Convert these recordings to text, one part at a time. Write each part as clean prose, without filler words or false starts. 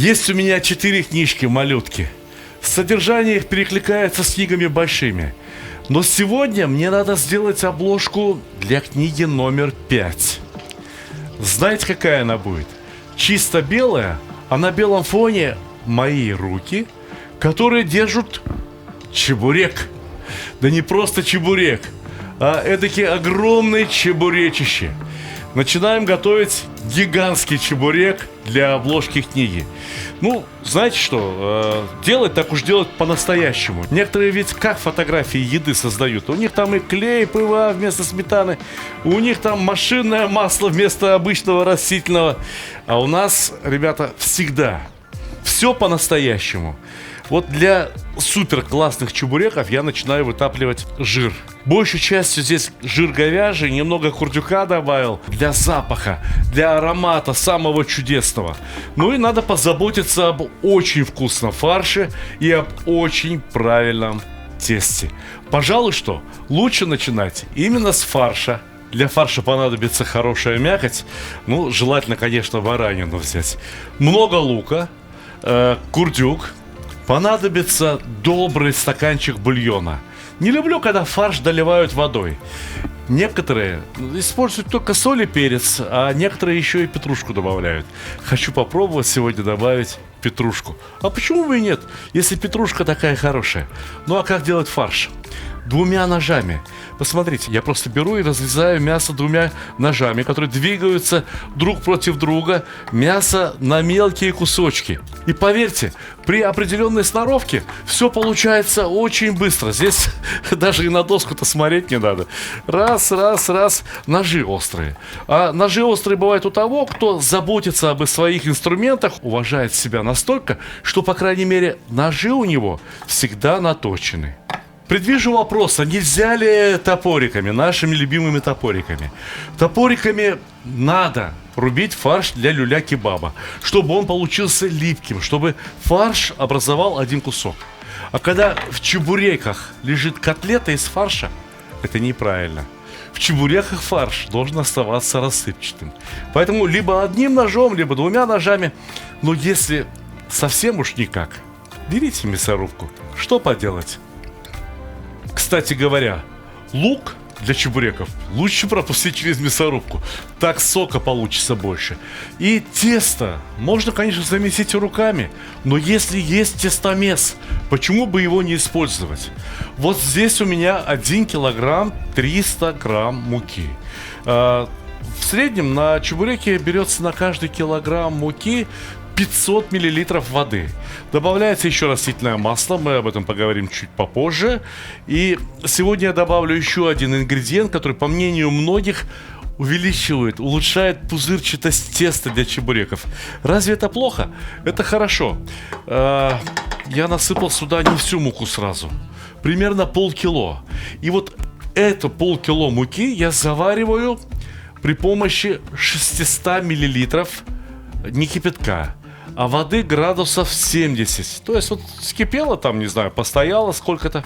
Есть у меня 4 книжки малютки. Содержание их перекликается с книгами большими. Но сегодня мне надо сделать обложку для книги номер 5. Знаете, какая она будет? Чисто белая, а на белом фоне мои руки, которые держат чебурек. Да не просто чебурек, а эдакие огромные чебуречище. Начинаем готовить гигантский чебурек для обложки книги. Ну, знаете что, делать так уж делать по-настоящему. Некоторые ведь как фотографии еды создают. У них там и клей, ПВА вместо сметаны, у них там машинное масло вместо обычного растительного. А у нас, ребята, всегда все по-настоящему. Вот для супер классных чебуреков я начинаю вытапливать жир. Большей частью здесь жир говяжий, немного курдюка добавил для запаха, для аромата самого чудесного. Ну и надо позаботиться об очень вкусном фарше и об очень правильном тесте. Пожалуй, что лучше начинать именно с фарша. Для фарша понадобится хорошая мякоть. Ну, желательно, конечно, баранину взять. Много лука, курдюк. Понадобится добрый стаканчик бульона. Не люблю, когда фарш доливают водой. Некоторые используют только соль и перец, а некоторые еще и петрушку добавляют. Хочу попробовать сегодня добавить петрушку. А почему бы и нет, если петрушка такая хорошая? Ну а как делать фарш? 2 ножами. Посмотрите, я просто беру и разрезаю мясо 2 ножами, которые двигаются друг против друга. Мясо на мелкие кусочки. И поверьте, при определенной сноровке все получается очень быстро. Здесь даже и на доску-то смотреть не надо. Раз. Ножи острые. А ножи острые бывают у того, кто заботится об своих инструментах, уважает себя настолько, что, по крайней мере, ножи у него всегда наточены. Предвижу вопрос, а нельзя ли топориками, нашими любимыми топориками? Топориками надо рубить фарш для люля-кебаба, чтобы он получился липким, чтобы фарш образовал один кусок. А когда в чебуреках лежит котлета из фарша, это неправильно. В чебуреках фарш должен оставаться рассыпчатым. Поэтому либо одним ножом, либо 2 ножами. Но если совсем уж никак, берите мясорубку. Что поделать? Кстати говоря, лук для чебуреков лучше пропустить через мясорубку. Так сока получится больше. И тесто можно, конечно, замесить руками, но если есть тестомес, почему бы его не использовать? Вот здесь у меня 1 килограмм 300 грамм муки. В среднем на чебуреке берется на каждый килограмм муки 500 миллилитров воды. Добавляется еще растительное масло, мы об этом поговорим чуть попозже. И сегодня я добавлю еще один ингредиент, который, по мнению многих, увеличивает, улучшает пузырчатость теста для чебуреков. Разве это плохо? Это хорошо. Я насыпал сюда не всю муку сразу, примерно полкило. И вот это полкило муки я завариваю при помощи 600 миллилитров не кипятка, а воды градусов 70. То есть вот вскипело там, не знаю, постояло сколько-то.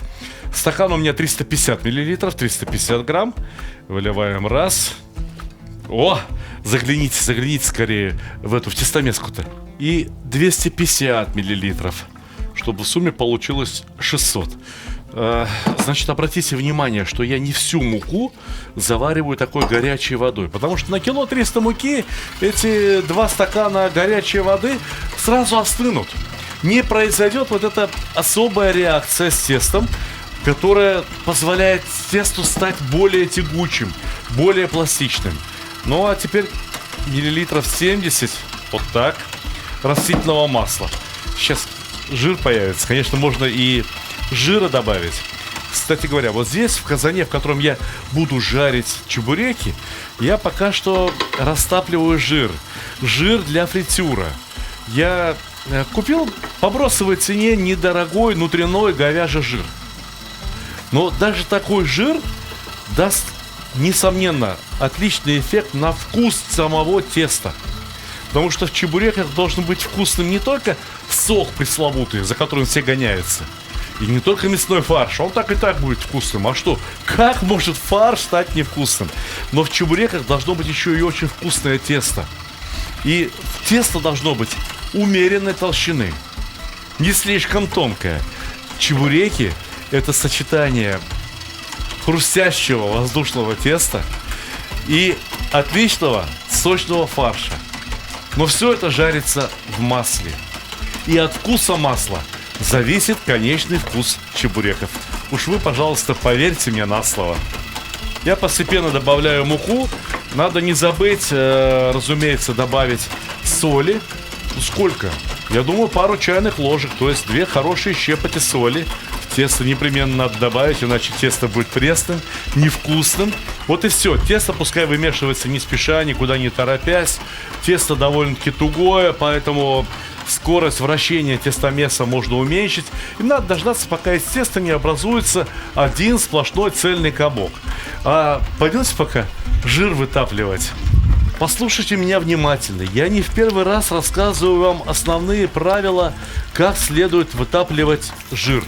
Стакан у меня 350 миллилитров, 350 грамм. Выливаем раз. О, загляните скорее в тестомеску-то. И 250 миллилитров, чтобы в сумме получилось 600. Значит, обратите внимание, что я не всю муку завариваю такой горячей водой, потому что на кило 300 муки эти 2 стакана горячей воды сразу остынут. Не произойдет вот эта особая реакция с тестом, которая позволяет тесту стать более тягучим, более пластичным. Ну а теперь миллилитров 70, вот так, растительного масла. Сейчас жир появится, конечно, можно и жира добавить. Кстати говоря, вот здесь, в казане, в котором я буду жарить чебуреки, я пока что растапливаю жир. Жир для фритюра. Я купил по бросовой цене недорогой внутренной говяжий жир. Но даже такой жир даст, несомненно, отличный эффект на вкус самого теста. Потому что в чебуреках должен быть вкусным не только сок пресловутый, за которым все гоняются, и не только мясной фарш, он так и так будет вкусным. А что? Как может фарш стать невкусным? Но в чебуреках должно быть еще и очень вкусное тесто. И тесто должно быть умеренной толщины, не слишком тонкая. Чебуреки – это сочетание хрустящего воздушного теста и отличного сочного фарша. Но все это жарится в масле. И от вкуса масла зависит конечный вкус чебуреков. Уж вы, пожалуйста, поверьте мне на слово. Я постепенно добавляю муку. Надо не забыть, разумеется, добавить соли. Сколько? Я думаю, пару чайных ложек. То есть 2 хорошие щепоти соли. Тесто непременно надо добавить, иначе тесто будет пресным, невкусным. Вот и все. Тесто пускай вымешивается не спеша, никуда не торопясь. Тесто довольно-таки тугое, поэтому скорость вращения тестомеса можно уменьшить. И надо дождаться, пока из теста не образуется один сплошной цельный комок. А пойдемте пока жир вытапливать. Послушайте меня внимательно. Я не в первый раз рассказываю вам основные правила, как следует вытапливать жир.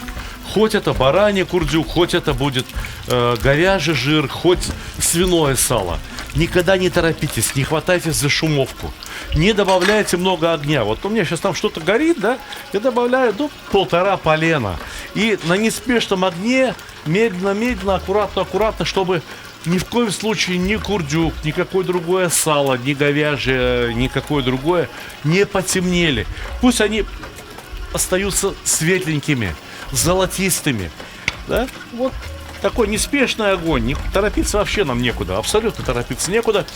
Хоть это бараний курдюк, хоть это будет говяжий жир, хоть свиное сало. Никогда не торопитесь, не хватайтесь за шумовку. Не добавляйте много огня. Вот у меня сейчас там что-то горит, да? Я добавляю, 1,5 полена. И на неспешном огне медленно, аккуратно, чтобы ни в коем случае ни курдюк, никакое другое сало, ни говяжье, никакое другое не потемнели. Пусть они остаются светленькими, золотистыми, да? Вот такой неспешный огонь. Не торопиться вообще нам некуда. Абсолютно торопиться некуда.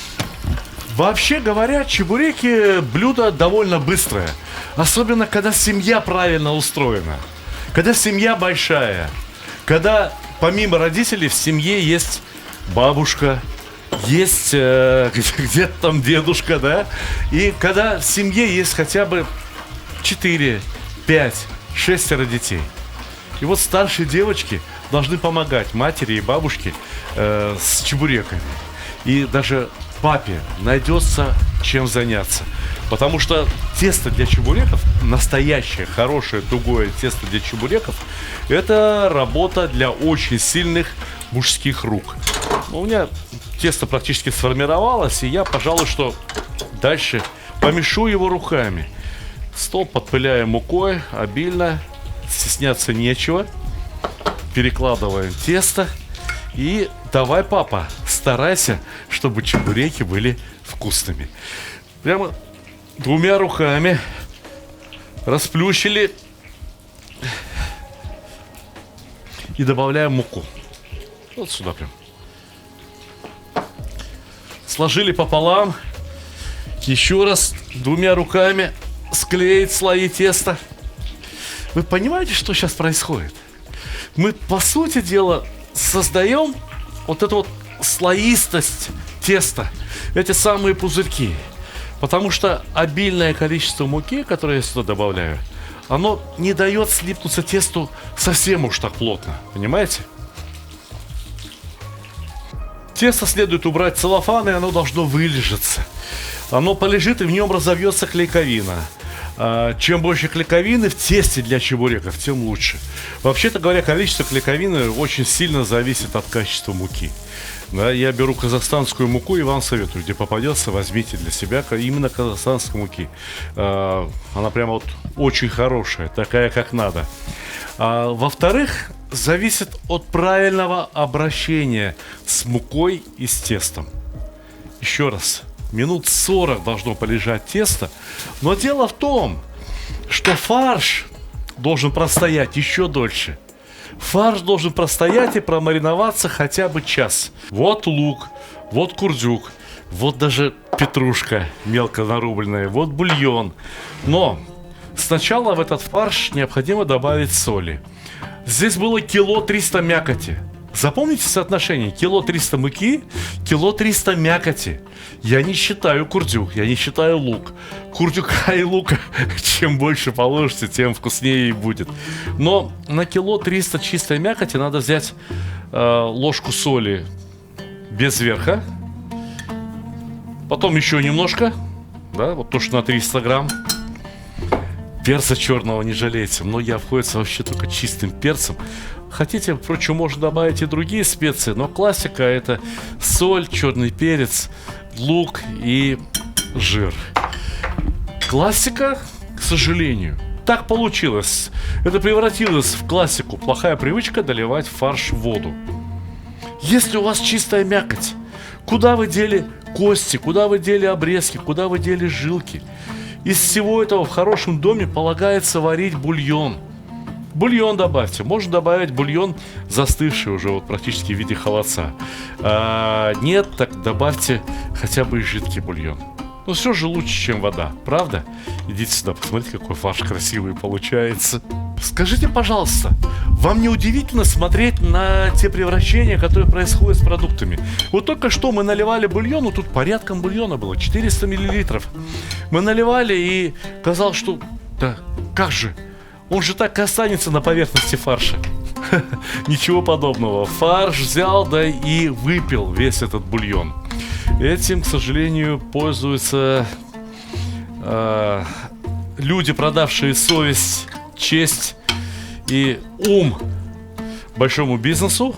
Вообще говоря, чебуреки блюдо довольно быстрое. Особенно, когда семья правильно устроена. Когда семья большая. Когда помимо родителей в семье есть бабушка, есть где-то там дедушка, да? И когда в семье есть хотя бы 4, 5, 6 детей. И вот старшие девочки должны помогать матери и бабушке с чебуреками. И даже папе найдется чем заняться. Потому что тесто для чебуреков, настоящее, хорошее, тугое тесто для чебуреков, это работа для очень сильных мужских рук. У меня тесто практически сформировалось, и я, пожалуй, что дальше помешу его руками. Стол подпыляем мукой обильно. Стесняться нечего. Перекладываем тесто. И давай, папа, старайся, чтобы чебуреки были вкусными. Прямо 2 руками расплющили. И добавляем муку. Вот сюда прям. Сложили пополам. Еще раз 2 руками склеить слои теста. Вы понимаете, что сейчас происходит? Мы, по сути дела, создаем вот эту вот слоистость теста. Эти самые пузырьки. Потому что обильное количество муки, которое я сюда добавляю, оно не дает слипнуться тесту совсем уж так плотно. Понимаете? Тесто следует убрать в целлофан, и оно должно вылежаться. Оно полежит, и в нем разовьется клейковина. Чем больше клейковины в тесте для чебуреков, тем лучше. Вообще-то говоря, количество клейковины очень сильно зависит от качества муки. Да, я беру казахстанскую муку и вам советую, где попадется, возьмите для себя именно казахстанской муки. Она прямо вот очень хорошая, такая как надо. Во-вторых, зависит от правильного обращения с мукой и с тестом. Еще раз. Минут 40 должно полежать тесто. Но дело в том, что фарш должен простоять еще дольше. Фарш должен простоять и промариноваться хотя бы час. Вот лук, вот курдюк, вот даже петрушка мелко нарубленная, вот бульон. Но сначала в этот фарш необходимо добавить соли. Здесь было 300 кг мякоти. Запомните соотношение: 300 кг муки, 300 кг мякоти. Я не считаю курдюк, я не считаю лук. Курдюка и лука чем больше положите, тем вкуснее и будет. Но на 300 кг чистой мякоти надо взять ложку соли без верха. Потом еще немножко, да, вот то, что на 300 грамм. Перца черного не жалейте. Многие обходятся вообще только чистым перцем. Хотите, впрочем, можно добавить и другие специи, но классика — это соль, черный перец, лук и жир. Классика, к сожалению. Так получилось. Это превратилось в классику. Плохая привычка доливать в фарш воду. Если у вас чистая мякоть, куда вы дели кости, куда вы дели обрезки, куда вы дели жилки? Из всего этого в хорошем доме полагается варить бульон. Бульон добавьте. Можно добавить бульон застывший уже вот практически в виде холодца. Нет, так добавьте хотя бы и жидкий бульон. Но все же лучше, чем вода, правда? Идите сюда, посмотрите, какой фарш красивый получается. Скажите, пожалуйста, вам не удивительно смотреть на те превращения, которые происходят с продуктами? Вот только что мы наливали бульон, тут порядком бульона было, 400 миллилитров. Мы наливали и казалось, что... Да, как же? Он же так и останется на поверхности фарша. Ничего подобного. Фарш взял, да и выпил весь этот бульон. Этим, к сожалению, пользуются люди, продавшие совесть, честь и ум большому бизнесу.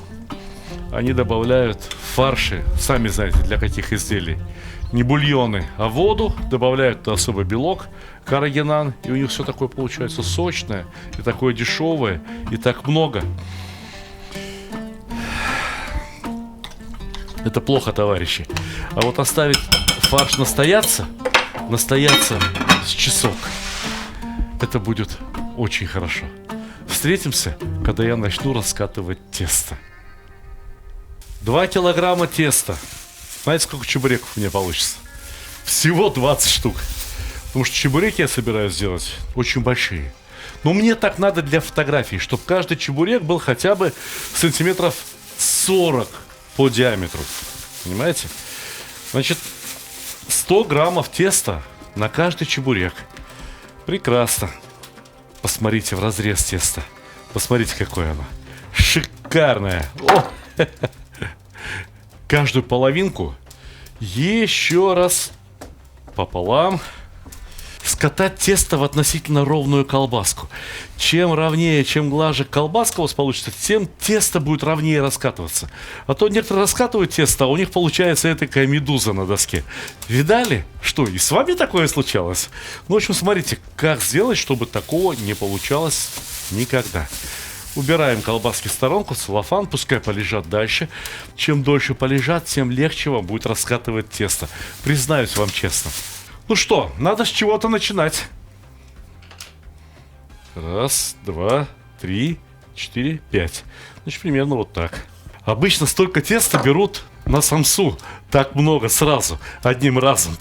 Они добавляют фарши, сами знаете, для каких изделий. Не бульоны, а воду, добавляют туда особый белок, каррагинан, и у них все такое получается сочное, и такое дешевое, и так много. Это плохо, товарищи. А вот оставить фарш настояться с часок, это будет очень хорошо. Встретимся, когда я начну раскатывать тесто. 2 килограмма теста. Знаете, сколько чебуреков у меня получится? Всего 20 штук. Потому что чебуреки я собираюсь сделать очень большие. Но мне так надо для фотографий, чтобы каждый чебурек был хотя бы сантиметров 40 по диаметру. Понимаете? Значит, 100 граммов теста на каждый чебурек. Прекрасно. Посмотрите в разрез теста. Посмотрите, какое оно. Шикарное. О! Каждую половинку еще раз пополам скатать тесто в относительно ровную колбаску. Чем ровнее, чем глаже колбаска у вас получится, тем тесто будет ровнее раскатываться. А то некоторые раскатывают тесто, а у них получается этакая медуза на доске. Видали? Что, и с вами такое случалось? Ну, в общем, смотрите, как сделать, чтобы такого не получалось никогда. Убираем колбаски в сторонку, целлофан, пускай полежат дальше. Чем дольше полежат, тем легче вам будет раскатывать тесто. Признаюсь вам честно. Ну что, надо с чего-то начинать. 1, 2, 3, 4, 5. Значит, примерно вот так. Обычно столько теста берут на самсу. Так много сразу, одним разом.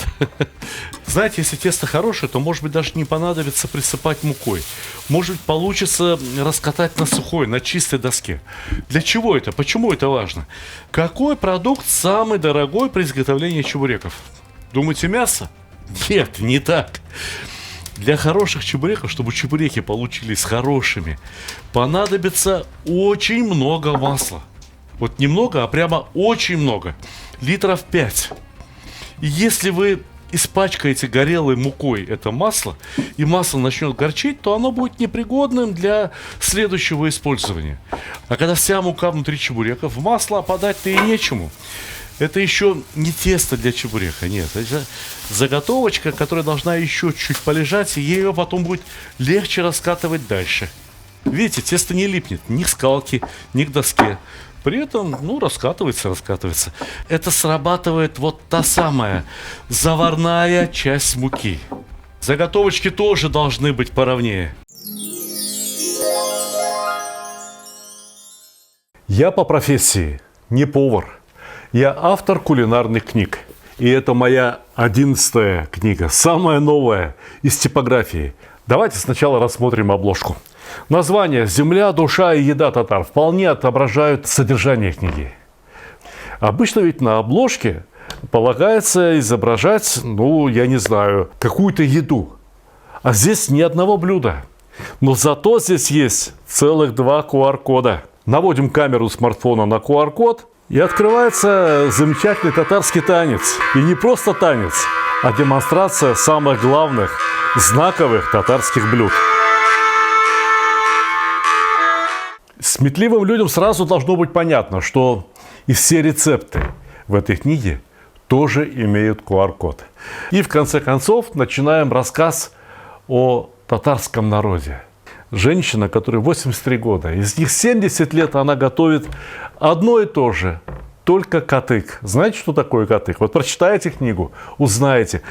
Знаете, если тесто хорошее, то, может быть, даже не понадобится присыпать мукой. Может быть, получится раскатать на сухой, на чистой доске. Для чего это? Почему это важно? Какой продукт самый дорогой при изготовлении чебуреков? Думаете, мясо? Нет, не так. Для хороших чебуреков, чтобы чебуреки получились хорошими, понадобится очень много масла. Вот немного, а прямо очень много. Литров 5. И если вы испачкаете горелой мукой это масло, и масло начнет горчить, то оно будет непригодным для следующего использования. А когда вся мука внутри чебуреков, в масло подать-то и нечему. Это еще не тесто для чебурека, нет. Это заготовочка, которая должна еще чуть полежать, и ее потом будет легче раскатывать дальше. Видите, тесто не липнет ни к скалке, ни к доске. При этом, раскатывается. Это срабатывает вот та самая заварная часть муки. Заготовочки тоже должны быть поровнее. Я по профессии не повар. Я автор кулинарных книг. И это моя 11-я книга, самая новая из типографии. Давайте сначала рассмотрим обложку. Название «Земля, душа и еда татар» вполне отображают содержание книги. Обычно ведь на обложке полагается изображать, я не знаю, какую-то еду. А здесь ни одного блюда. Но зато здесь есть целых 2 QR-кода. Наводим камеру смартфона на QR-код, и открывается замечательный татарский танец. И не просто танец, а демонстрация самых главных, знаковых татарских блюд. Сметливым людям сразу должно быть понятно, что и все рецепты в этой книге тоже имеют QR-код. И в конце концов начинаем рассказ о татарском народе. Женщина, которой 83 года, из них 70 лет она готовит одно и то же, только катык. Знаете, что такое катык? Вот прочитайте книгу, узнаете.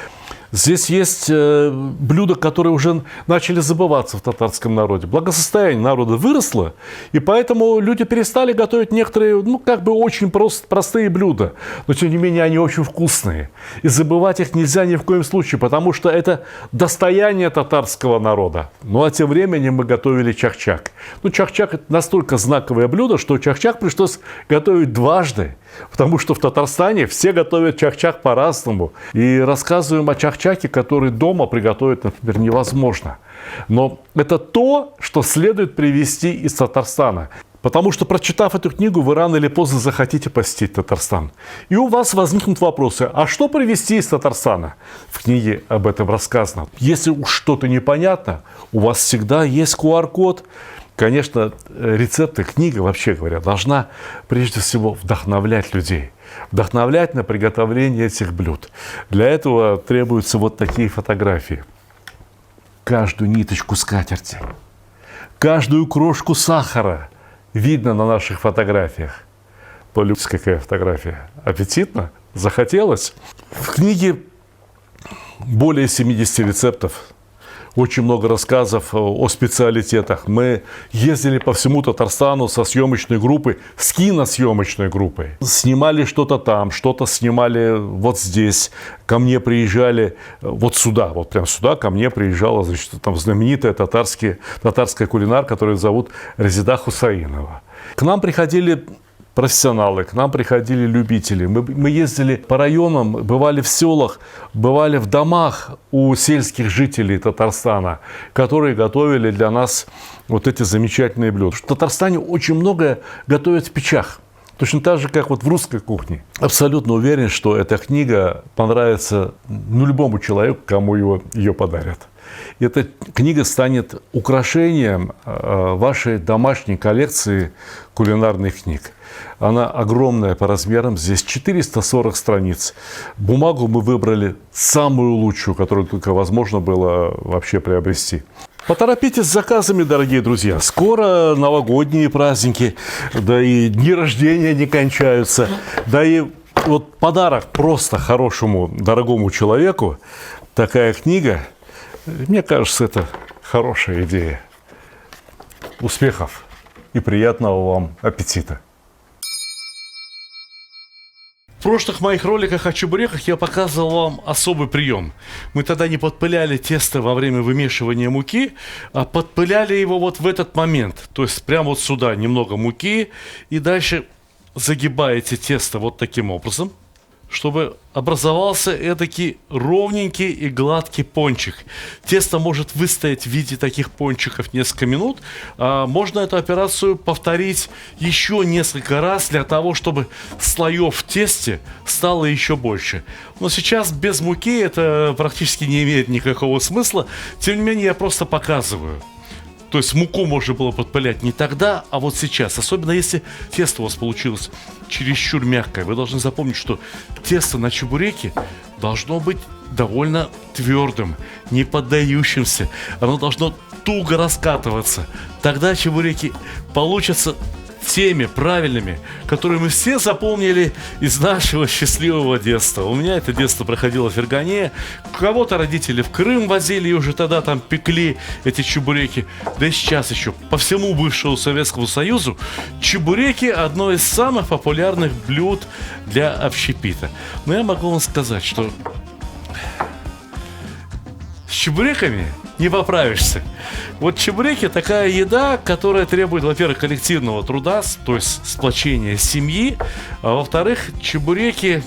Здесь есть блюда, которые уже начали забываться в татарском народе. Благосостояние народа выросло, и поэтому люди перестали готовить некоторые, очень простые блюда. Но, тем не менее, они очень вкусные. И забывать их нельзя ни в коем случае, потому что это достояние татарского народа. Ну, а тем временем мы готовили чахчак. Чахчак – это настолько знаковое блюдо, что чахчак пришлось готовить дважды. Потому что в Татарстане все готовят чахчак по-разному. И рассказываем о чахчаке, который дома приготовить, например, невозможно. Но это то, что следует привезти из Татарстана. Потому что, прочитав эту книгу, вы рано или поздно захотите посетить Татарстан. И у вас возникнут вопросы, а что привезти из Татарстана? В книге об этом рассказано. Если уж что-то непонятно, у вас всегда есть QR-код. Конечно, рецепты, книга, вообще говоря, должна прежде всего вдохновлять людей. Вдохновлять на приготовление этих блюд. Для этого требуются вот такие фотографии. Каждую ниточку скатерти, каждую крошку сахара видно на наших фотографиях. Полюбуйтесь, какая фотография. Аппетитно? Захотелось? В книге более 70 рецептов. Очень много рассказов о специалитетах. Мы ездили по всему Татарстану со съемочной группой, с киносъемочной группой. Снимали что-то там, что-то снимали вот здесь. Ко мне приезжали вот сюда, вот прям сюда ко мне приезжала, значит, там знаменитая татарская кулинар, которую зовут Резида Хусаинова. К нам приходили профессионалы, к нам приходили любители. Мы ездили по районам, бывали в селах, бывали в домах у сельских жителей Татарстана, которые готовили для нас вот эти замечательные блюда. В Татарстане очень многое готовят в печах. Точно так же, как вот в русской кухне. Абсолютно уверен, что эта книга понравится любому человеку, кому ее подарят. И эта книга станет украшением вашей домашней коллекции кулинарных книг. Она огромная по размерам, здесь 440 страниц. Бумагу мы выбрали самую лучшую, которую только возможно было вообще приобрести. Поторопитесь с заказами, дорогие друзья. Скоро новогодние праздники, да и дни рождения не кончаются. Да и вот подарок просто хорошему, дорогому человеку, такая книга, мне кажется, это хорошая идея. Успехов и приятного вам аппетита! В прошлых моих роликах о чебуреках я показывал вам особый прием. Мы тогда не подпыляли тесто во время вымешивания муки, а подпыляли его вот в этот момент. То есть прямо вот сюда немного муки и дальше загибаете тесто вот таким образом, чтобы образовался эдакий ровненький и гладкий пончик. Тесто может выстоять в виде таких пончиков несколько минут. Можно эту операцию повторить еще несколько раз для того, чтобы слоев в тесте стало еще больше. Но сейчас без муки это практически не имеет никакого смысла. Тем не менее, я просто показываю. То есть муку можно было подпылять не тогда, а вот сейчас. Особенно если тесто у вас получилось чересчур мягкое. Вы должны запомнить, что тесто на чебуреки должно быть довольно твердым, не поддающимся. Оно должно туго раскатываться. Тогда чебуреки получатся теми правильными, которые мы все запомнили из нашего счастливого детства. У меня это детство проходило в Фергане. Кого-то родители в Крым возили и уже тогда там пекли эти чебуреки. Да и сейчас еще по всему бывшему Советскому Союзу чебуреки одно из самых популярных блюд для общепита. Но я могу вам сказать, что с чебуреками не поправишься. Вот чебуреки такая еда, которая требует, во-первых, коллективного труда, то есть сплочения семьи, а во-вторых, чебуреки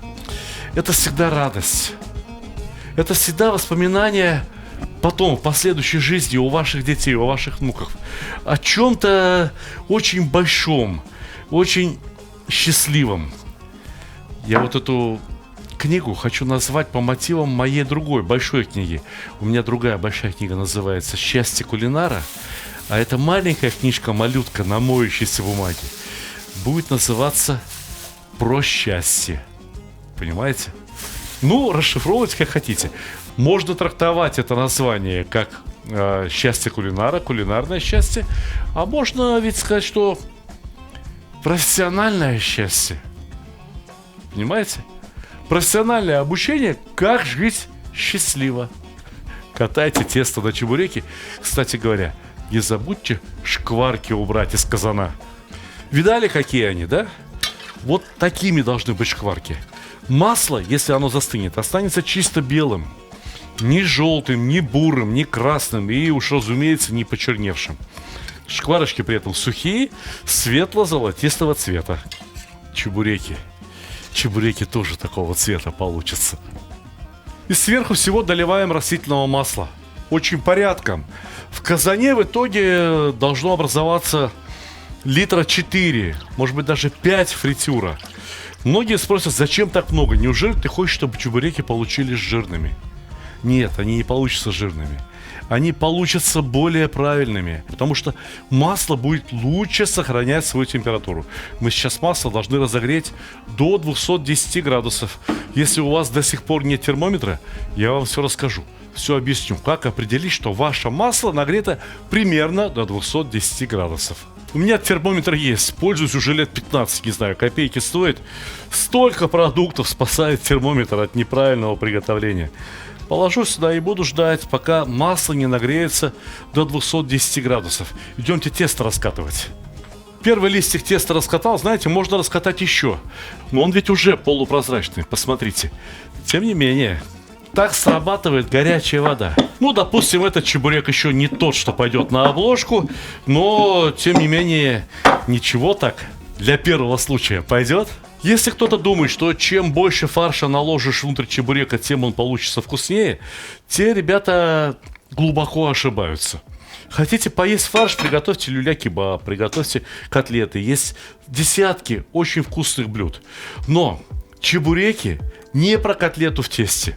– это всегда радость. Это всегда воспоминания потом, в последующей жизни у ваших детей, у ваших внуков о чем-то очень большом, очень счастливом. Я вот эту книгу хочу назвать по мотивам моей другой большой книги. У меня другая большая книга называется «Счастье кулинара», а эта маленькая книжка-малютка на моющейся бумаге будет называться «Про счастье». Понимаете? Ну, расшифровывать как хотите. Можно трактовать это название как счастье кулинара, кулинарное счастье. А можно ведь сказать, что профессиональное счастье. Понимаете? Профессиональное обучение, как жить счастливо. Катайте тесто на чебуреки. Кстати говоря, не забудьте шкварки убрать из казана. Видали, какие они, да? Вот такими должны быть шкварки. Масло, если оно застынет, останется чисто белым. Ни желтым, ни бурым, ни красным и уж, разумеется, не почерневшим. Шкварочки при этом сухие, светло-золотистого цвета. Чебуреки. Чебуреки тоже такого цвета получатся. И сверху всего доливаем растительного масла. Очень порядком. В казане в итоге должно образоваться литра 4, может быть даже 5 фритюра. Многие спросят, зачем так много? Неужели ты хочешь, чтобы чебуреки получились жирными? Нет, они не получатся жирными. Они получатся более правильными, потому что масло будет лучше сохранять свою температуру. Мы сейчас масло должны разогреть до 210 градусов. Если у вас до сих пор нет термометра, я вам все расскажу. Все объясню, как определить, что ваше масло нагрето примерно до 210 градусов. У меня термометр есть, пользуюсь уже лет 15, не знаю, копейки стоит. Столько продуктов спасает термометр от неправильного приготовления. Положу сюда и буду ждать, пока масло не нагреется до 210 градусов. Идемте тесто раскатывать. Первый листик теста раскатал, знаете, можно раскатать еще. Но он ведь уже полупрозрачный, посмотрите. Тем не менее, так срабатывает горячая вода. Ну, допустим, этот чебурек еще не тот, что пойдет на обложку, но, тем не менее, ничего так, для первого случая пойдет. Если кто-то думает, что чем больше фарша наложишь внутрь чебурека, тем он получится вкуснее, те ребята глубоко ошибаются. Хотите поесть фарш, приготовьте люля-кебаб, приготовьте котлеты. Есть десятки очень вкусных блюд. Но чебуреки не про котлету в тесте.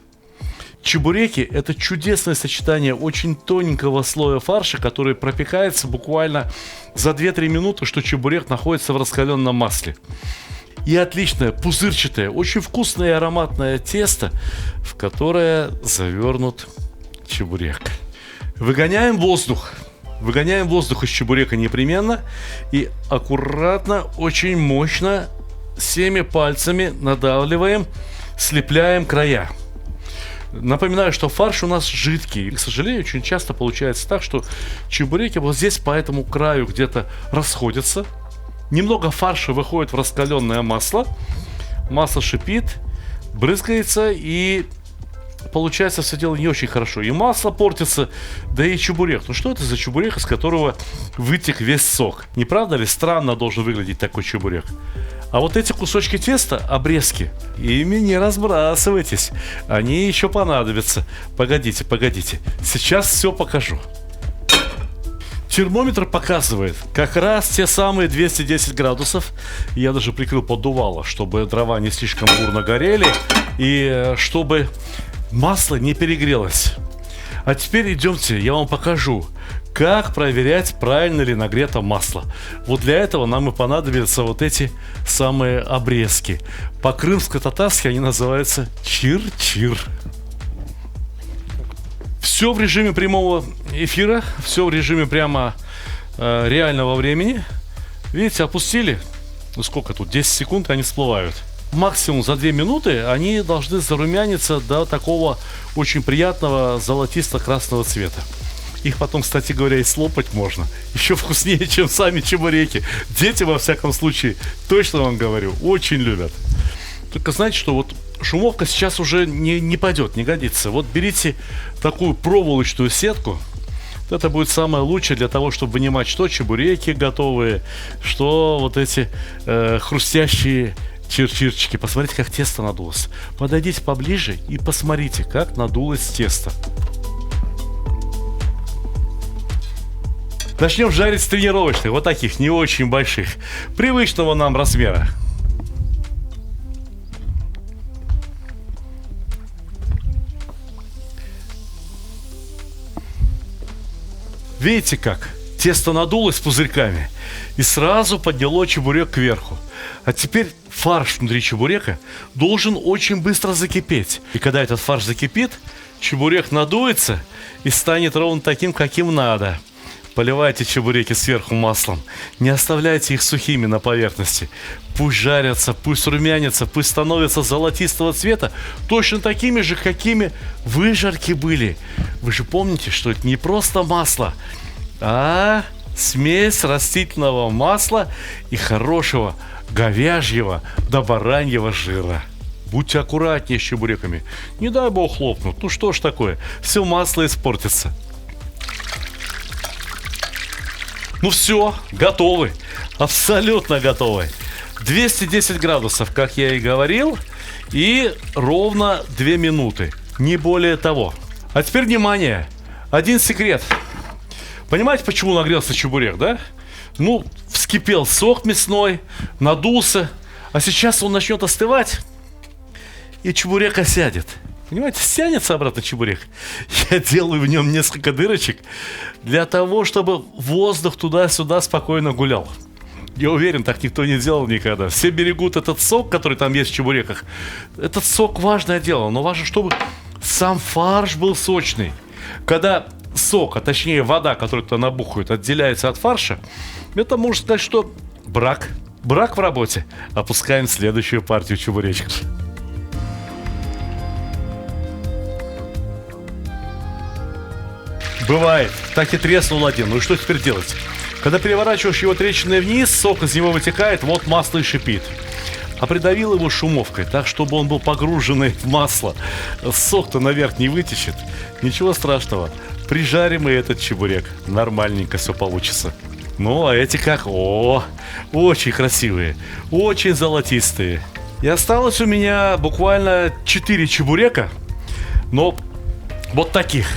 Чебуреки – это чудесное сочетание очень тоненького слоя фарша, который пропекается буквально за 2-3 минуты, что чебурек находится в раскаленном масле. И отличное, пузырчатое, очень вкусное и ароматное тесто, в которое завернут чебурек. Выгоняем воздух. Выгоняем воздух из чебурека непременно. И аккуратно, очень мощно, всеми пальцами надавливаем, слепляем края. Напоминаю, что фарш у нас жидкий. И, к сожалению, очень часто получается так, что чебуреки вот здесь по этому краю где-то расходятся. Немного фарша выходит в раскаленное масло. Масло шипит, брызгается, и получается все дело не очень хорошо. И масло портится, да и чебурек. Ну что это за чебурек, из которого вытек весь сок? Не правда ли странно должен выглядеть такой чебурек? А вот эти кусочки теста, обрезки, ими не разбрасывайтесь. Они еще понадобятся. Погодите, погодите. Сейчас все покажу. Термометр показывает как раз те самые 210 градусов. Я даже прикрыл поддувало, чтобы дрова не слишком бурно горели и чтобы масло не перегрелось. А теперь идемте, я вам покажу, как проверять, правильно ли нагрето масло. Вот для этого нам и понадобятся вот эти самые обрезки. По-крымско-татарски они называются чир-чир. Все в режиме прямого эфира, все в режиме прямо реального времени. Видите, опустили, ну сколько тут, 10 секунд, и они всплывают. Максимум за 2 минуты они должны зарумяниться до такого очень приятного золотисто-красного цвета. Их потом, кстати говоря, и слопать можно. Еще вкуснее, чем сами чебуреки. Дети, во всяком случае, точно вам говорю, очень любят. Только знаете, что вот шумовка сейчас уже не пойдет, не годится. Вот берите такую проволочную сетку. Это будет самое лучшее для того, чтобы вынимать, что чебуреки готовые, что вот эти хрустящие чир-чирчики. Посмотрите, как тесто надулось. Подойдите поближе и посмотрите, как надулось тесто. Начнем жарить с тренировочных, вот таких, не очень больших, привычного нам размера. Видите как? Тесто надулось пузырьками и сразу подняло чебурек кверху. А теперь фарш внутри чебурека должен очень быстро закипеть. И когда этот фарш закипит, чебурек надуется и станет ровно таким, каким надо. Поливайте чебуреки сверху маслом. Не оставляйте их сухими на поверхности. Пусть жарятся, пусть румянятся, пусть становятся золотистого цвета, точно такими же, какими выжарки были. Вы же помните, что это не просто масло, а смесь растительного масла и хорошего говяжьего да бараньего жира. Будьте аккуратнее с чебуреками. Не дай бог лопнут. Ну что ж такое, все масло испортится. Ну все, готовы. Абсолютно готовы. 210 градусов, как я и говорил. И ровно 2 минуты. Не более того. А теперь внимание. Один секрет. Понимаете, почему нагрелся чебурек, да? Ну, вскипел сок мясной, надулся. А сейчас он начнет остывать. И чебурек осядет. Понимаете, стянется обратно чебурек. Я делаю в нем несколько дырочек для того, чтобы воздух туда-сюда спокойно гулял. Я уверен, так никто не делал никогда. Все берегут этот сок, который там есть в чебуреках. Этот сок важное дело, но важно, чтобы сам фарш был сочный. Когда сок, а точнее вода, которая туда набухает, отделяется от фарша, это можно сказать, что брак. Брак в работе. Опускаем следующую партию чебуречков. Бывает, так и треснул один. Ну и что теперь делать? Когда переворачиваешь его трещиной вниз, сок из него вытекает, вот масло и шипит. А придавил его шумовкой, так, чтобы он был погруженный в масло. Сок-то наверх не вытечет. Ничего страшного. Прижарим и этот чебурек. Нормальненько все получится. Ну, а эти как? О, очень красивые. Очень золотистые. И осталось у меня буквально 4 чебурека. Но вот таких.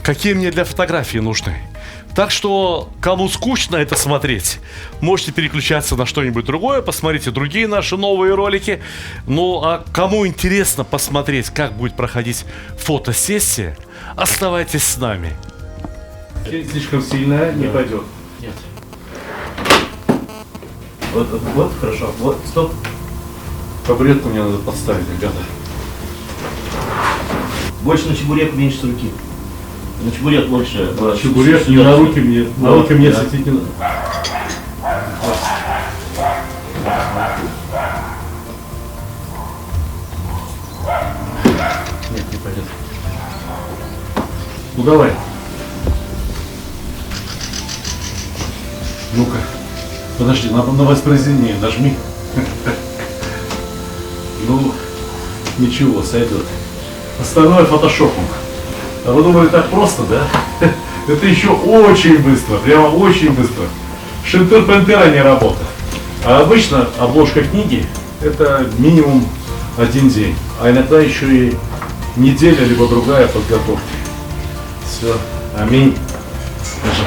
Какие мне для фотографии нужны. Так что, кому скучно это смотреть, можете переключаться на что-нибудь другое, посмотрите другие наши новые ролики. Ну, а кому интересно посмотреть, как будет проходить фотосессия, оставайтесь с нами. Слишком сильная не пойдет. Нет. Вот, хорошо. Вот, стоп. Табуретку мне надо подставить, ребята. Больше на чебурек, меньше с руки. На чебурек больше. Чебурек не на руки мне. На руки мне светить не надо. Нет, не пойдет. Ну давай. Ну-ка. Подожди, на воспроизведение нажми. Ну, ничего, сойдет. Остальное фотошопом. А вы думали, так просто, да? Это еще очень быстро, прямо очень быстро. Шинтер-пентер, а не работа. А обычно обложка книги это минимум 1 день, а иногда еще и неделя, либо другая подготовки. Все, аминь. Скажи.